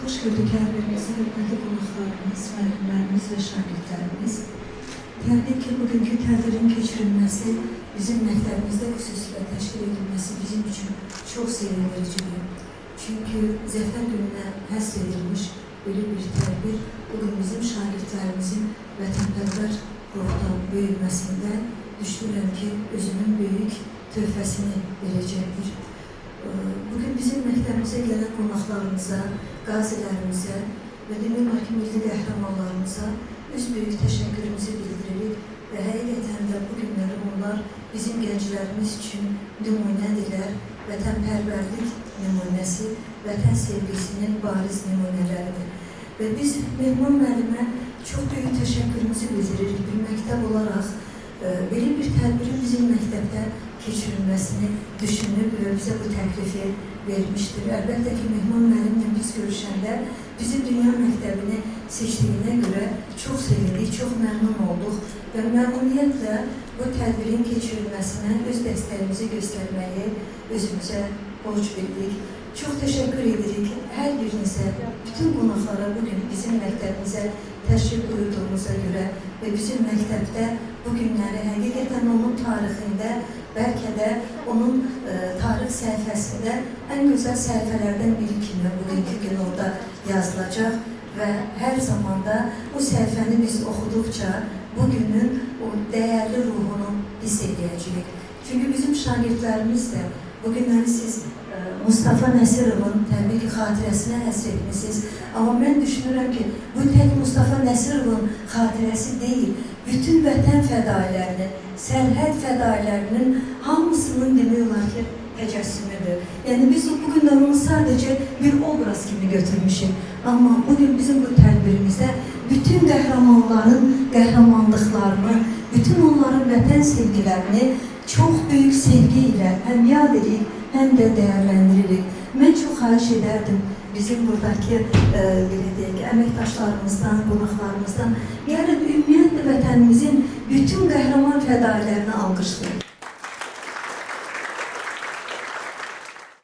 Hoş gördük hər birinizi, hörmətli qonaqlarımız, müəllimlərimiz və şagirdlərimiz. Təbii ki, bugünkü tədbirin keçirilməsi, bizim məktəbimizdə xüsusilə təşkil edilməsi bizim üçün çox sevindiricidir. Çünki Zəfər gününə həsr edilmiş belə bir tədbir bugün bizim şagirdlərimizin vətənpərvər ruhdan böyüməsində düşünürəm ki, özünün böyük töhfəsini verəcəkdir. Bugün bizim məktəbimizə gələn qonaqlarımıza, qazilərimizə və demək olar ki, milli qəhrəmanlarımıza öz böyük təşəkkürümüzü bildiririk və həqiqətən də bu günləri onlar bizim gənclərimiz üçün nümunədirlər, vətənpərvərlik nümunəsi, vətən sevgisinin bariz nümunələridir. Və biz Mehman müəllimə çox böyük təşəkkürümüzü bildiririk. Bir məktəb olaraq belə bir tədbirin bizim məktəbdə keçirilməsini düşünüb və bizə bu təklifi vermişdir. Əlbəttə ki, Mehman müəllimlə biz görüşəndə bizi dünya məktəbini seçdiyinə görə çox sevindik, çox məmnun olduq və məmnuniyyətlə bu tədbirin keçirilməsinə öz dəstəyimizi göstərməyi özümüzə borc bildik. Çox təşəkkür edirik hər birinizə, bütün qonaqlara bugün bizim məktəbimizə təşrif buyurduğumuza görə və bizim məktəbdə bu günləri həqiqətən onun tarixində, bəlkə də onun tarix səhifəsində ən gözəl səhifələrdən biri kimi bugünkü gün orada yazılacaq və hər zamanda bu səhifəni biz oxuduqca bugünün o dəyərli ruhunu hiss edəcəyik. Çünki bizim şagirdlərimiz də bu günləri siz Mustafa Nəsirovun təbii ki, xatirəsinə həsr etmişsiniz. Amma mən düşünürəm ki, bu tək Mustafa Nəsirovun xatirəsi deyil, bütün vətən fədailərinin, sərhəd fədailərinin hamısının demək olar ki, təcəssümüdür. Yəni biz bugün də onu sadəcə bir obraz kimi götürmüşük. Amma bugün bizim bu tədbirimizdə bütün qəhrəmanların qəhrəmanlıqlarını, bütün onların vətən sevgilərini çox böyük sevgi ilə həm yad edirik, həm də dəyərləndiririk. Mən çox xahiş edərdim bizim buradakı əməkdaşlarımızdan, qonaqlarımızdan, yəni ümumiyyətlə vətənimizin bütün qəhrəman fədailərini alqışlayın.